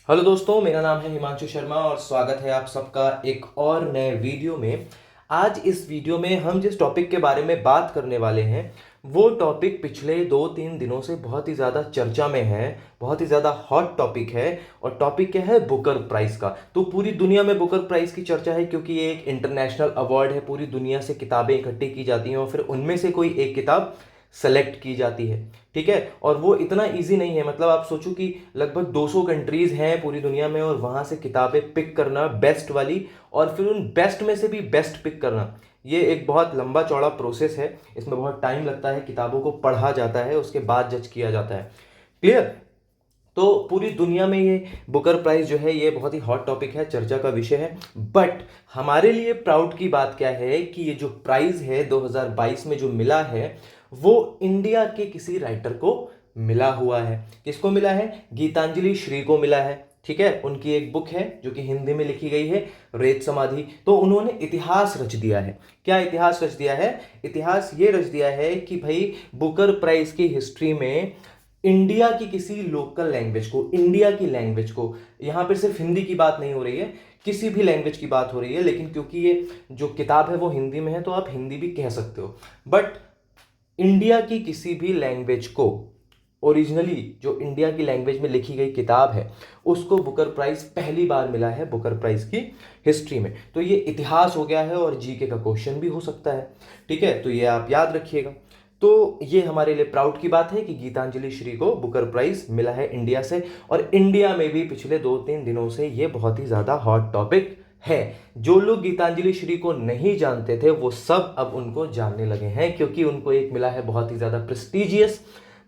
Hello दोस्तों, मेरा नाम है हिमांशु शर्मा और स्वागत है आप सबका एक और नए वीडियो में। आज इस वीडियो में हम जिस टॉपिक के बारे में बात करने वाले हैं वो टॉपिक पिछले 2-3 दिनों से बहुत ही ज़्यादा चर्चा में है, बहुत ही ज़्यादा हॉट टॉपिक है। और टॉपिक क्या है? बुकर प्राइज़ का। तो पूरी दुनिया में बुकर प्राइज़ की चर्चा है क्योंकि ये एक इंटरनेशनल अवार्ड है। पूरी दुनिया से किताबें इकट्ठी की जाती हैं और फिर उनमें से कोई एक किताब सेलेक्ट की जाती है। ठीक है, और वो इतना इजी नहीं है। मतलब आप सोचो कि लगभग 200 कंट्रीज हैं पूरी दुनिया में और वहां से किताबें पिक करना बेस्ट वाली, और फिर उन बेस्ट में से भी बेस्ट पिक करना, ये एक बहुत लंबा चौड़ा प्रोसेस है। इसमें बहुत टाइम लगता है, किताबों को पढ़ा जाता है, उसके बाद जज किया जाता है। क्लियर? तो पूरी दुनिया में ये बुकर प्राइज जो है ये बहुत ही हॉट टॉपिक है, चर्चा का विषय है। बट हमारे लिए प्राउड की बात क्या है कि ये जो प्राइज है 2022 में जो मिला है वो इंडिया के किसी राइटर को मिला हुआ है। किसको मिला है? गीतांजलि श्री को मिला है। ठीक है, उनकी एक बुक है जो कि हिंदी में लिखी गई है, रेत समाधि। तो उन्होंने इतिहास रच दिया है। क्या इतिहास रच दिया है? इतिहास ये रच दिया है कि भाई बुकर प्राइज की हिस्ट्री में इंडिया की किसी लोकल लैंग्वेज को, इंडिया की लैंग्वेज को, यहां पर सिर्फ हिंदी की बात नहीं हो रही है, किसी भी लैंग्वेज की बात हो रही है, लेकिन क्योंकि ये जो किताब है वो हिंदी में है तो आप हिंदी भी कह सकते हो। बट इंडिया की किसी भी लैंग्वेज को, ओरिजिनली जो इंडिया की लैंग्वेज में लिखी गई किताब है, उसको बुकर प्राइज पहली बार मिला है बुकर प्राइज की हिस्ट्री में। तो ये इतिहास हो गया है और जीके का क्वेश्चन भी हो सकता है। ठीक है, तो ये आप याद रखिएगा। तो ये हमारे लिए प्राउड की बात है कि गीतांजलि श्री को बुकर प्राइज मिला है इंडिया से, और इंडिया में भी पिछले 2-3 दिनों से ये बहुत ही ज़्यादा हॉट टॉपिक है। जो लोग गीतांजलि श्री को नहीं जानते थे वो सब अब उनको जानने लगे हैं, क्योंकि उनको एक मिला है बहुत ही ज़्यादा प्रेस्टिजियस,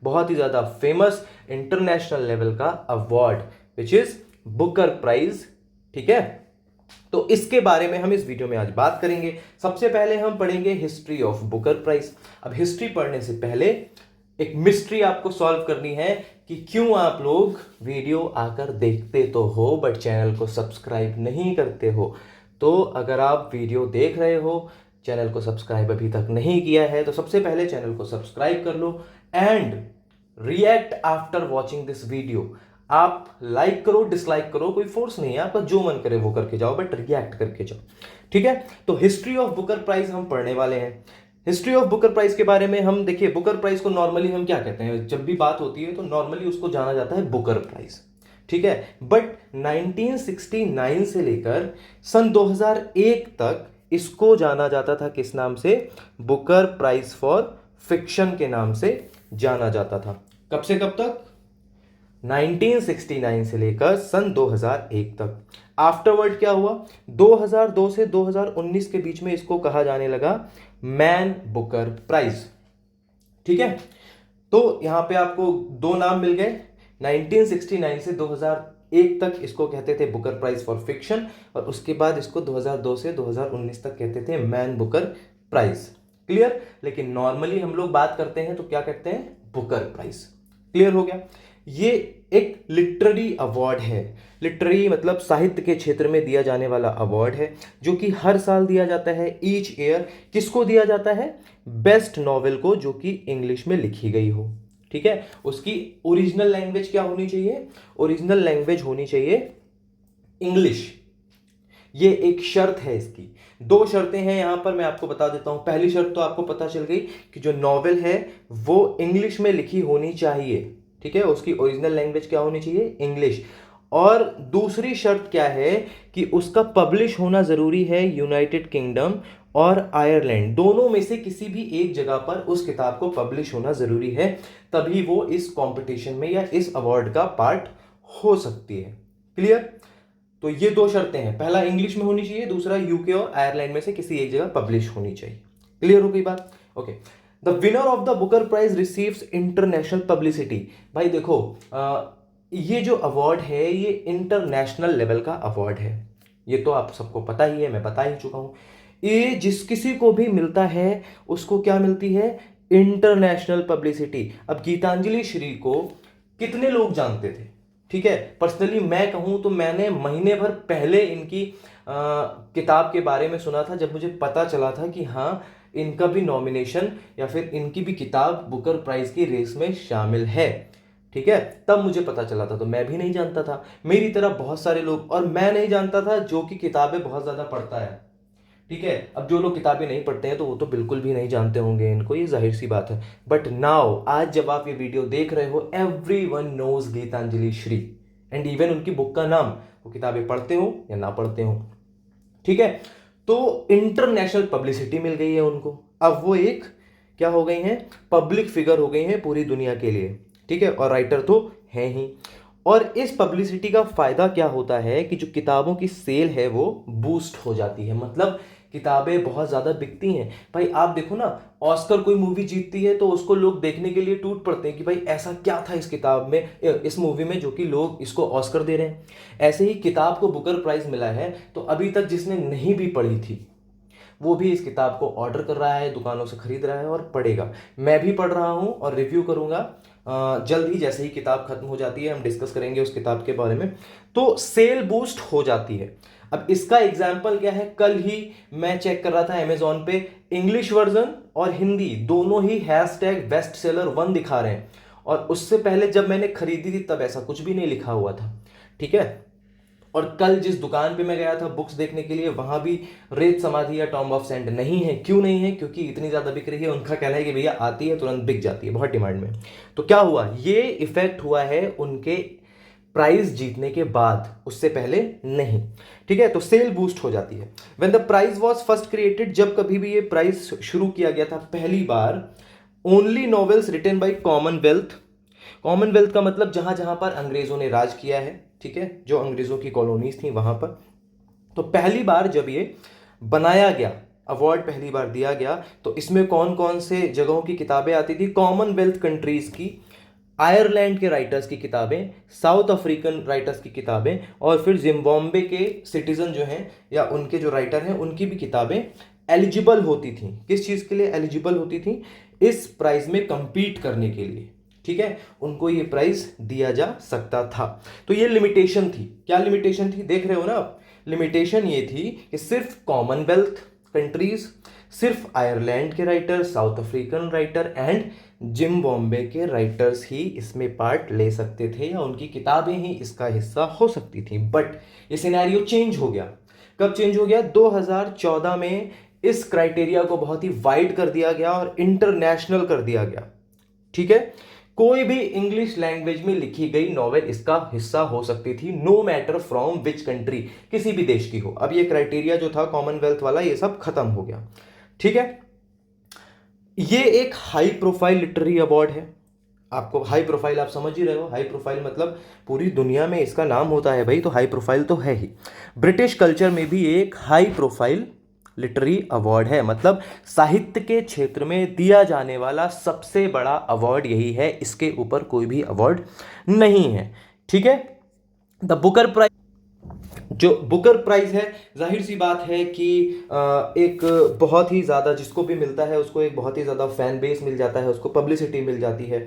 बहुत ही ज़्यादा फेमस इंटरनेशनल लेवल का award, which is Booker prize. ठीक है, तो इसके बारे में हम इस वीडियो में आज बात करेंगे। सबसे पहले हम पढ़ेंगे हिस्ट्री ऑफ बुकर प्राइज। अब हिस्ट्री पढ़ने से पहले एक मिस्ट्री आपको सॉल्व करनी है कि क्यों आप लोग वीडियो आकर देखते तो हो बट चैनल को सब्सक्राइब नहीं करते हो। तो अगर आप वीडियो देख रहे हो, चैनल को सब्सक्राइब अभी तक नहीं किया है, तो सबसे पहले चैनल को सब्सक्राइब कर लो and react after watching this video. आप लाइक करो, डिसलाइक करो, कोई फोर्स नहीं है, आपका जो मन करे वो करके जाओ, बट रिएक्ट करके जाओ। ठीक है, तो हिस्ट्री ऑफ बुकर प्राइज हम पढ़ने वाले हैं। हिस्ट्री ऑफ बुकर प्राइज के बारे में हम देखिए, बुकर प्राइज को नॉर्मली हम क्या कहते हैं? जब भी बात होती है तो नॉर्मली उसको जाना जाता है बुकर प्राइज। ठीक है, बट 1969 से लेकर सन 2001 तक इसको जाना जाता था किस नाम से? बुकर प्राइज फॉर फिक्शन के नाम से जाना जाता था। कब से कब तक? 1969 से लेकर सन 2001 तक। आफ्टरवर्ड क्या हुआ? 2002 से 2019 के बीच में इसको कहा जाने लगा मैन बुकर प्राइज। ठीक है, तो यहां पे आपको दो नाम मिल गए। 1969 से 2001 तक इसको कहते थे बुकर प्राइज फॉर फिक्शन, और उसके बाद इसको 2002 से 2019 तक कहते थे मैन बुकर प्राइज। क्लियर? लेकिन नॉर्मली हम लोग बात करते हैं तो क्या कहते हैं? Booker prize. क्लियर हो गया? ये एक लिटरेरी अवार्ड है। लिटरेरी मतलब साहित्य के क्षेत्र में दिया जाने वाला अवार्ड है, जो कि हर साल दिया जाता है, ईच ईयर। किसको दिया जाता है? बेस्ट नॉवेल को जो कि इंग्लिश में लिखी गई हो। ठीक है, उसकी ओरिजिनल लैंग्वेज क्या होनी चाहिए? ओरिजिनल लैंग्वेज होनी चाहिए इंग्लिश। ये एक शर्त है इसकी। दो शर्तें हैं यहां पर, मैं आपको बता देता हूं। पहली शर्त तो आपको पता चल गई कि जो नॉवेल है वो इंग्लिश में लिखी होनी चाहिए। ठीक है, उसकी ओरिजिनल लैंग्वेज क्या होनी चाहिए? इंग्लिश। और दूसरी शर्त क्या है कि उसका पब्लिश होना जरूरी है यूनाइटेड किंगडम और आयरलैंड, दोनों में से किसी भी एक जगह पर उस किताब को पब्लिश होना जरूरी है, तभी वो इस कंपटीशन में या इस अवार्ड का पार्ट हो सकती है। क्लियर? तो ये दो शर्तें हैं, पहला इंग्लिश में होनी चाहिए, दूसरा यूके और आयरलैंड में से किसी एक जगह पब्लिश होनी चाहिए। क्लियर हो गई बात? Okay. The winner of the Booker prize receives international publicity. भाई देखो, ये जो अवार्ड है ये इंटरनेशनल लेवल का अवार्ड है। ये तो आप सबको पता ही है, मैं बता ही चुका हूं। ये जिस किसी को भी मिलता है उसको क्या मिलती है? International publicity. अब गीतांजलि श्री को कितने लोग जानते थे? ठीक है, पर्सनली मैं कहूं तो मैंने महीने भर पहले इनकी किताब के बारे में सुना था, जब मुझे पता चला था कि हाँ इनका भी नॉमिनेशन या फिर इनकी भी किताब बुकर प्राइज की रेस में शामिल है। ठीक है, तब मुझे पता चला था। तो मैं भी नहीं जानता था, मेरी तरह बहुत सारे लोग, और मैं नहीं जानता था जो कि किताबें बहुत ज़्यादा पढ़ता है। ठीक है, अब जो लोग किताबें नहीं पढ़ते हैं तो वो तो बिल्कुल भी नहीं जानते होंगे इनको, ये जाहिर सी बात है। बट नाउ आज जब आप ये वीडियो देख रहे हो, everyone knows Geetanjali Shree, and even उनकी बुक का नाम, वो किताबें पढ़ते हो या ना पढ़ते हो। ठीक है, तो इंटरनेशनल पब्लिसिटी मिल गई है उनको। अब वो एक क्या हो गई हैं, पब्लिक फिगर हो गई हैं पूरी दुनिया के लिए। ठीक है, और राइटर तो है ही। और इस पब्लिसिटी का फायदा क्या होता है कि जो किताबों की सेल है वो बूस्ट हो जाती है, मतलब किताबें बहुत ज़्यादा बिकती हैं। भाई आप देखो ना, ऑस्कर कोई मूवी जीतती है तो उसको लोग देखने के लिए टूट पड़ते हैं कि भाई ऐसा क्या था इस किताब में, इस मूवी में, जो कि लोग इसको ऑस्कर दे रहे हैं। ऐसे ही किताब को बुकर प्राइज मिला है, तो अभी तक जिसने नहीं भी पढ़ी थी वो भी इस किताब को ऑर्डर कर रहा है, दुकानों से खरीद रहा है और पढ़ेगा। मैं भी पढ़ रहा हूँ और रिव्यू करूँगा जल्द ही, जैसे ही किताब खत्म हो जाती है हम डिस्कस करेंगे उस किताब के बारे में। तो सेल बूस्ट हो जाती है। अब इसका एग्जाम्पल क्या है, कल ही मैं चेक कर रहा था अमेजोन पे, इंग्लिश वर्जन और हिंदी दोनों ही हैशटैग बेस्ट सेलर 1 दिखा रहे हैं, और उससे पहले जब मैंने खरीदी थी तब ऐसा कुछ भी नहीं लिखा हुआ था। ठीक है, और कल जिस दुकान पे मैं गया था बुक्स देखने के लिए, वहां भी रेत समाधि या टॉम्ब ऑफ सेंट नहीं है। क्यों नहीं है? क्योंकि इतनी ज़्यादा बिक रही है। उनका कहना है कि भैया आती है तुरंत बिक जाती है, बहुत डिमांड में। तो क्या हुआ, ये इफेक्ट हुआ है उनके प्राइस जीतने के बाद, उससे पहले नहीं। ठीक है, तो सेल बूस्ट हो जाती है। When the prize was first created, जब कभी भी ये प्राइस शुरू किया गया था पहली बार, only novels written by Commonwealth. Commonwealth का मतलब जहां जहां पर अंग्रेजों ने राज किया है, ठीक है, जो अंग्रेजों की कॉलोनीज थी वहां पर। तो पहली बार जब ये बनाया गया, अवार्ड पहली बार दिया गया, तो इसमें कौन कौन से जगहों की किताबें आती थी? कॉमनवेल्थ कंट्रीज की, आयरलैंड के राइटर्स की किताबें, साउथ अफ्रीकन राइटर्स की किताबें, और फिर जिम्बाब्वे के सिटीजन जो हैं या उनके जो राइटर हैं उनकी भी किताबें एलिजिबल होती थी। किस चीज़ के लिए एलिजिबल होती थी? इस प्राइज में कंपीट करने के लिए। ठीक है, उनको ये प्राइज दिया जा सकता था। तो ये लिमिटेशन थी। क्या लिमिटेशन थी? देख रहे हो ना आप, लिमिटेशन ये थी कि सिर्फ कॉमनवेल्थ कंट्रीज, सिर्फ आयरलैंड के writer, south African writer and Zimbabwe के राइटर्स ही इसमें पार्ट ले सकते थे, या उनकी किताबें ही इसका हिस्सा हो सकती थी। बट ये सिनेरियो चेंज हो गया। कब चेंज हो गया? 2014 में इस क्राइटेरिया को बहुत ही वाइड कर दिया गया और इंटरनेशनल कर दिया गया। ठीक है, कोई भी इंग्लिश लैंग्वेज में लिखी गई नॉवेल इसका हिस्सा हो सकती थी, no matter from which country, किसी भी देश की हो। अब ये क्राइटेरिया जो था कॉमनवेल्थ वाला, ये सब खत्म हो गया। ठीक है, ये एक हाई प्रोफाइल लिटरेरी अवार्ड है। आपको हाई प्रोफाइल, आप समझ ही रहे हो, हाई प्रोफाइल मतलब पूरी दुनिया में इसका नाम होता है भाई, तो हाई प्रोफाइल तो है ही। ब्रिटिश कल्चर में भी एक हाई प्रोफाइल लिटरेरी अवार्ड है, मतलब साहित्य के क्षेत्र में दिया जाने वाला सबसे बड़ा अवार्ड यही है, इसके ऊपर कोई भी अवार्ड नहीं है। ठीक है, द बुकर प्राइज, जो बुकर प्राइज है, जाहिर सी बात है कि एक बहुत ही ज़्यादा, जिसको भी मिलता है उसको एक बहुत ही ज़्यादा फैन बेस मिल जाता है, उसको पब्लिसिटी मिल जाती है।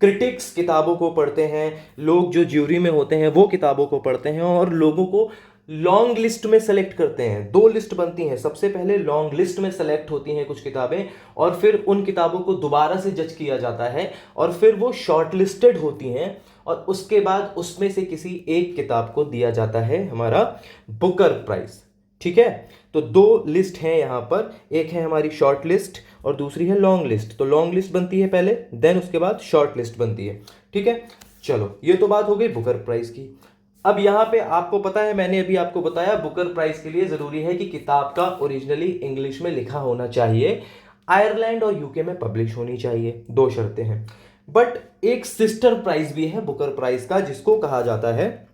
क्रिटिक्स किताबों को पढ़ते हैं, लोग जो ज्यूरी में होते हैं वो किताबों को पढ़ते हैं और लोगों को लॉन्ग लिस्ट में सेलेक्ट करते हैं। 2 लिस्ट बनती हैं, सबसे पहले लॉन्ग लिस्ट में सेलेक्ट होती हैं कुछ किताबें, और फिर उन किताबों को दोबारा से जज किया जाता है, और फिर वो शॉर्ट लिस्टेड होती हैं, और उसके बाद उसमें से किसी एक किताब को दिया जाता है हमारा बुकर प्राइज। ठीक है, तो 2 लिस्ट हैं यहाँ पर, एक है हमारी शॉर्ट लिस्ट और दूसरी है लॉन्ग लिस्ट। तो लॉन्ग लिस्ट बनती है पहले, देन उसके बाद शॉर्ट लिस्ट बनती है। ठीक है, चलो ये तो बात हो गई बुकर प्राइज की। अब यहाँ पे आपको पता है, मैंने अभी आपको बताया, बुकर प्राइज के लिए जरूरी है कि किताब का ओरिजिनली इंग्लिश में लिखा होना चाहिए, आयरलैंड और यूके में पब्लिश होनी चाहिए, 2 शर्तें हैं। बट एक सिस्टर प्राइज भी है बुकर प्राइज का, जिसको कहा जाता है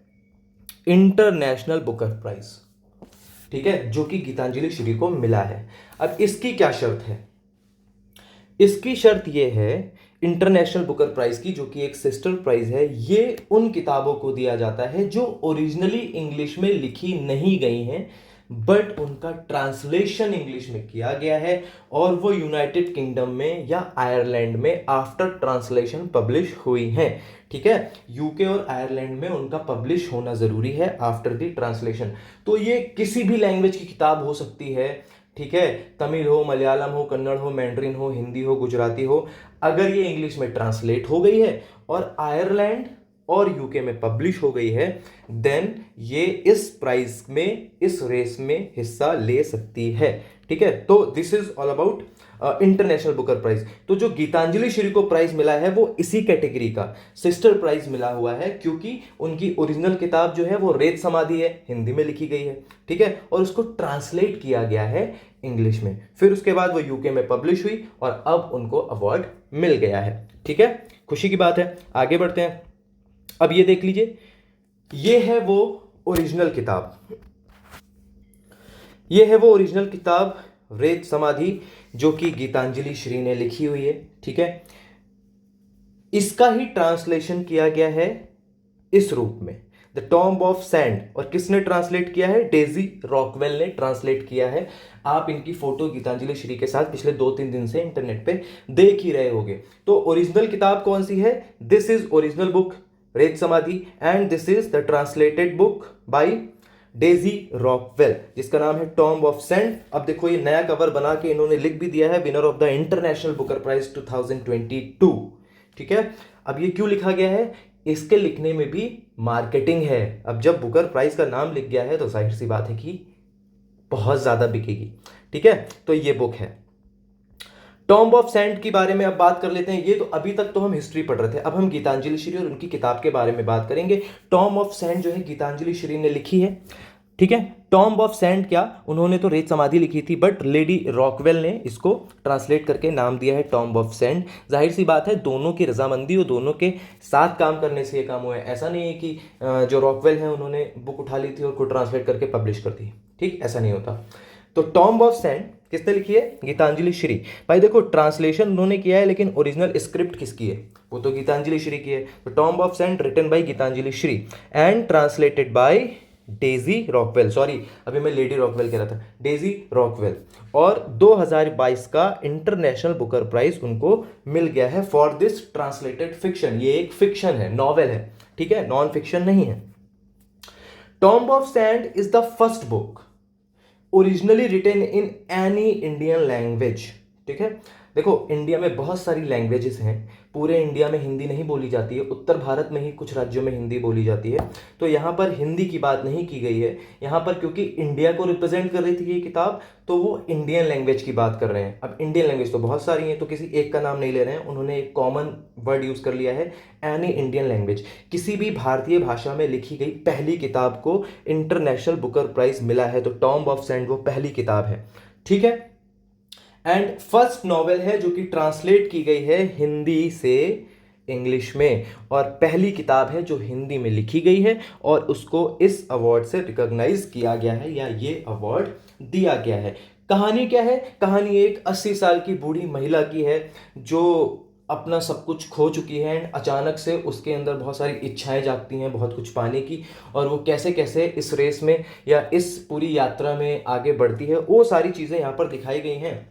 इंटरनेशनल बुकर प्राइज। ठीक है, जो कि गीतांजलि श्री को मिला है। अब इसकी क्या शर्त है? इसकी शर्त यह है इंटरनेशनल बुकर प्राइज की, जो कि एक सिस्टर प्राइज है, ये उन किताबों को दिया जाता है जो ओरिजिनली इंग्लिश में लिखी नहीं गई हैं, बट उनका ट्रांसलेशन इंग्लिश में किया गया है, और वो यूनाइटेड किंगडम में या आयरलैंड में आफ्टर ट्रांसलेशन पब्लिश हुई हैं। ठीक है, यूके और आयरलैंड में उनका पब्लिश होना जरूरी है आफ्टर द ट्रांसलेशन। तो ये किसी भी लैंग्वेज की किताब हो सकती है। ठीक है, तमिल हो, मलयालम हो, कन्नड़ हो, मैंड्रिन हो, हिंदी हो, गुजराती हो, अगर ये इंग्लिश में ट्रांसलेट हो गई है और आयरलैंड और यूके में पब्लिश हो गई है, देन ये इस प्राइज में, इस रेस में हिस्सा ले सकती है। ठीक है, तो this is all about international Booker prize. तो जो गीतांजलि श्री को प्राइज मिला है वो इसी कैटेगरी का सिस्टर प्राइज मिला हुआ है, क्योंकि उनकी ओरिजिनल किताब जो है वो रेत समाधि है, हिंदी में लिखी गई है। ठीक है, और उसको ट्रांसलेट किया गया है इंग्लिश में, फिर उसके बाद वो यूके में पब्लिश हुई और अब उनको अवार्ड मिल गया है। ठीक है, खुशी की बात है। आगे बढ़ते हैं। अब ये देख लीजिए, ये है वो ओरिजिनल किताब, ये है वो ओरिजिनल किताब रेत समाधि, जो कि गीतांजलि श्री ने लिखी हुई है। ठीक है, इसका ही ट्रांसलेशन किया गया है इस रूप में, द टॉम्ब ऑफ सैंड। और किसने ट्रांसलेट किया है? डेजी रॉकवेल ने ट्रांसलेट किया है। आप इनकी फोटो गीतांजलि श्री के साथ पिछले 2-3 दिन से इंटरनेट पे देख ही रहे होंगे। तो ओरिजिनल किताब कौन सी है? दिस इज ओरिजिनल बुक रेत समाधि and this is the translated book by Daisy Rockwell, जिसका नाम है टॉम्ब ऑफ सैंड। अब देखो ये नया कवर बना के इन्होंने लिख भी दिया है, winner of the international Booker prize 2022। ठीक है, अब ये क्यों लिखा गया है? इसके लिखने में भी मार्केटिंग है। अब जब बुकर प्राइज का नाम लिख गया है तो जाहिर सी बात है कि बहुत ज्यादा बिकेगी। ठीक है, तो ये बुक है। टॉम्ब ऑफ सैंड के बारे में अब बात कर लेते हैं। ये तो अभी तक तो हम हिस्ट्री पढ़ रहे थे, अब हम गीतांजलि श्री और उनकी किताब के बारे में बात करेंगे। टॉम्ब ऑफ सैंड जो है गीतांजलि श्री ने लिखी है। ठीक है, टॉम्ब ऑफ सैंड क्या, उन्होंने तो रेत समाधि लिखी थी, बट लेडी रॉकवेल ने इसको ट्रांसलेट करके नाम दिया है टॉम्ब ऑफ सैंड। जाहिर सी बात है दोनों की रजामंदी और दोनों के साथ काम करने से ये काम हुआ है। ऐसा नहीं है कि जो रॉकवेल है उन्होंने बुक उठा ली थी और को ट्रांसलेट करके पब्लिश कर दी। ठीक, ऐसा नहीं होता। तो टॉम्ब ऑफ सैंड किसने लिखी है? गीतांजलि श्री। भाई देखो, ट्रांसलेशन उन्होंने किया है लेकिन ओरिजिनल स्क्रिप्ट किसकी है? वो तो गीतांजलि श्री की है। तो tomb of sand written by Geetanjali Shree and translated by Daisy Rockwell. Sorry, अभी मैं लेडी रॉकवेल कह रहा था, डेजी रॉकवेल। और 2022 का इंटरनेशनल बुकर प्राइज उनको मिल गया है फॉर दिस ट्रांसलेटेड फिक्शन। ये एक फिक्शन है, नॉवेल है। ठीक है, नॉन फिक्शन नहीं है। Tomb of sand is the first book originally written in any Indian language. ठीक है, देखो इंडिया में बहुत सारी लैंग्वेजेस हैं, पूरे इंडिया में हिंदी नहीं बोली जाती है, उत्तर भारत में ही कुछ राज्यों में हिंदी बोली जाती है। तो यहाँ पर हिंदी की बात नहीं की गई है, यहाँ पर क्योंकि इंडिया को रिप्रेजेंट कर रही थी ये किताब, तो वो इंडियन लैंग्वेज की बात कर रहे हैं। अब इंडियन लैंग्वेज तो बहुत सारी हैं, तो किसी एक का नाम नहीं ले रहे हैं, उन्होंने एक कॉमन वर्ड यूज कर लिया है, एनी इंडियन लैंग्वेज। किसी भी भारतीय भाषा में लिखी गई पहली किताब को इंटरनेशनल बुकर प्राइज मिला है, तो टॉम्ब ऑफ सैंड वो पहली किताब है। ठीक है, एंड फर्स्ट नॉवेल है जो कि ट्रांसलेट की गई है हिंदी से इंग्लिश में, और पहली किताब है जो हिंदी में लिखी गई है और उसको इस अवार्ड से रिकॉग्नाइज किया गया है या ये अवार्ड दिया गया है। कहानी क्या है? कहानी एक 80 साल की बूढ़ी महिला की है जो अपना सब कुछ खो चुकी है एंड अचानक से उसके अंदर बहुत सारी इच्छाएं जागती हैं बहुत कुछ पाने की, और वो कैसे कैसे इस रेस में या इस पूरी यात्रा में आगे बढ़ती है, वो सारी चीज़ें यहाँ पर दिखाई गई हैं।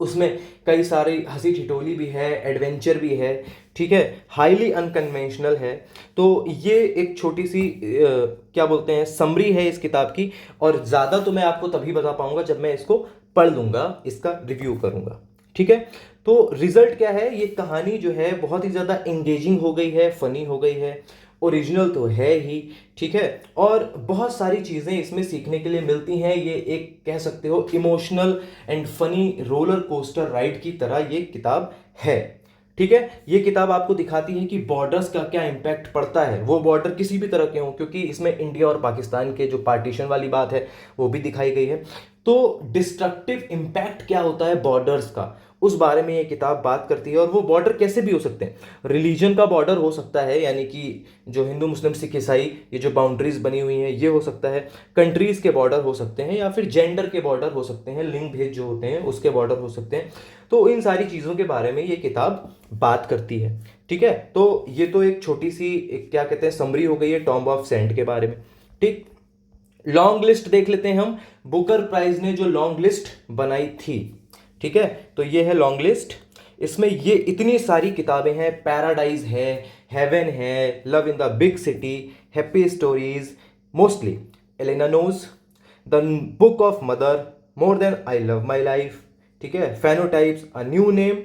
उसमें कई सारी हंसी ठिठोली भी है, एडवेंचर भी है। ठीक है, हाईली अनकन्वेंशनल है। तो ये एक छोटी सी क्या बोलते हैं, समरी है इस किताब की, और ज़्यादा तो मैं आपको तभी बता पाऊंगा जब मैं इसको पढ़ लूँगा, इसका रिव्यू करूँगा। ठीक है, तो रिजल्ट क्या है, ये कहानी जो है बहुत ही ज़्यादा इंगेजिंग हो गई है, फनी हो गई है, ओरिजिनल तो है ही। ठीक है, और बहुत सारी चीज़ें इसमें सीखने के लिए मिलती हैं। ये एक कह सकते हो emotional and funny roller coaster ride की तरह ये किताब है। ठीक है, ये किताब आपको दिखाती है कि बॉर्डर्स का क्या इंपैक्ट पड़ता है, वो बॉर्डर किसी भी तरह के हों, क्योंकि इसमें इंडिया और पाकिस्तान के जो पार्टीशन वाली बात है वो भी दिखाई गई है। तो डिस्ट्रक्टिव इंपैक्ट क्या होता है बॉर्डर्स का, उस बारे में ये किताब बात करती है। और वो बॉर्डर कैसे भी हो सकते हैं, रिलीजन का बॉर्डर हो सकता है, यानी कि जो हिंदू मुस्लिम सिख ईसाई ये जो बाउंड्रीज बनी हुई हैं ये हो सकता है, कंट्रीज के बॉर्डर हो सकते हैं, या फिर जेंडर के बॉर्डर हो सकते हैं, लिंग भेद जो होते हैं उसके बॉर्डर हो सकते हैं। तो इन सारी चीज़ों के बारे में ये किताब बात करती है। ठीक है, तो ये तो एक छोटी सी क्या कहते हैं समरी हो गई है टॉम्ब ऑफ सैंड के बारे में। ठीक, लॉन्ग लिस्ट देख लेते हैं हम, बुकर प्राइज ने जो लॉन्ग लिस्ट बनाई थी। ठीक है, तो ये है लॉन्ग लिस्ट, इसमें ये इतनी सारी किताबें हैं, पैराडाइज है, हेवन है, love in the big city, happy stories, mostly Elena knows, the book of mother, more than I love my life, ठीक है, phenotypes, a new name,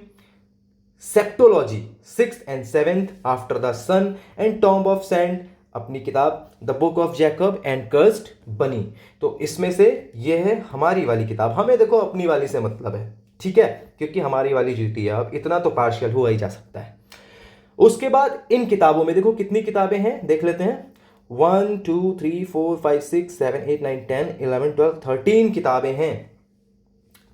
septology 6th and 7th after the sun and tomb of sand अपनी किताब the book of Jacob and cursed bunny. तो इसमें से ये है हमारी वाली किताब। हमें देखो अपनी वाली से मतलब है, ठीक है, क्योंकि हमारी वाली जीती है। अब इतना तो पार्शियल हुआ ही जा सकता है। उसके बाद इन किताबों में देखो कितनी किताबें हैं, देख लेते हैं। 1 2 3 4 5 6 7 8 9 10 11 12 13 किताबें हैं,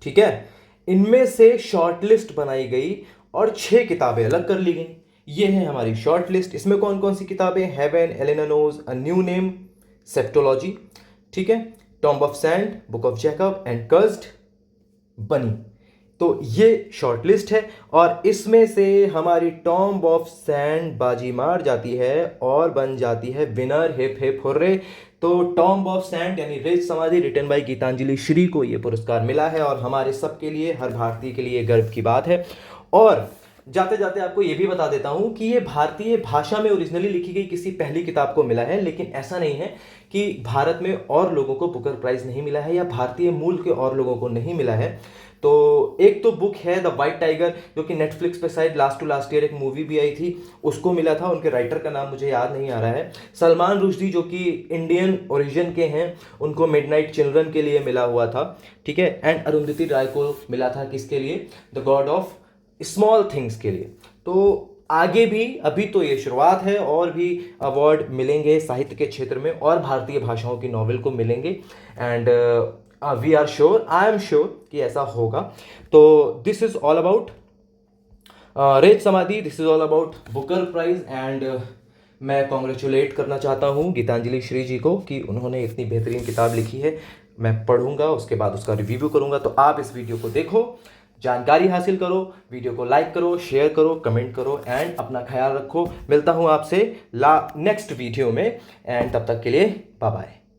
ठीक है। इनमें से शॉर्टलिस्ट बनाई गई और 6 किताबें अलग कर ली गई। ये है हमारी शॉर्ट लिस्ट। इसमें कौन कौन सी किताबें? Heaven, Elena knows, a new name, septology, ठीक है, tomb of sand, book of Jacob and cursed bunny. तो ये शॉर्ट लिस्ट है और इसमें से हमारी टॉम्ब ऑफ सैंड बाजी मार जाती है और बन जाती है विनर। Hip hip hurray. तो टॉम्ब ऑफ सैंड यानी रेत समाधि रिटन बाय गीतांजलि श्री को ये पुरस्कार मिला है और हमारे सबके लिए, हर भारतीय के लिए गर्व की बात है। और जाते जाते आपको ये भी बता देता हूं कि ये भारतीय भाषा में ओरिजिनली लिखी गई किसी पहली किताब को मिला है, लेकिन ऐसा नहीं है कि भारत में और लोगों को बुकर प्राइज नहीं मिला है या भारतीय मूल के और लोगों को नहीं मिला है। तो एक तो बुक है द वाइट टाइगर, जो कि नेटफ्लिक्स पे शायद लास्ट टू लास्ट ईयर एक मूवी भी आई थी, उसको मिला था। उनके राइटर का नाम मुझे याद नहीं आ रहा है। सलमान रुश्दी जो कि इंडियन ओरिजिन के हैं, उनको मिडनाइट चिल्ड्रन के लिए मिला हुआ था, ठीक है। एंड अरुंधति राय को मिला था किसके लिए? The God of small things के लिए। तो आगे भी, अभी तो ये शुरुआत है, और भी अवार्ड मिलेंगे साहित्य के क्षेत्र में और भारतीय भाषाओं की नॉवेल को मिलेंगे। And we are sure, I am sure कि ऐसा होगा। तो this is all about Ret Samadhi, this is all about Booker prize. And मैं कॉन्ग्रेचुलेट करना चाहता हूँ गीतांजलि श्री जी को कि उन्होंने इतनी बेहतरीन किताब लिखी है। मैं पढ़ूंगा, उसके बाद उसका रिव्यू करूंगा। तो आप इस वीडियो को देखो, जानकारी हासिल करो, वीडियो को लाइक करो, शेयर करो, कमेंट करो एंड अपना ख्याल रखो। मिलता हूं आपसे नेक्स्ट वीडियो में एंड तब तक के लिए बाय बाय।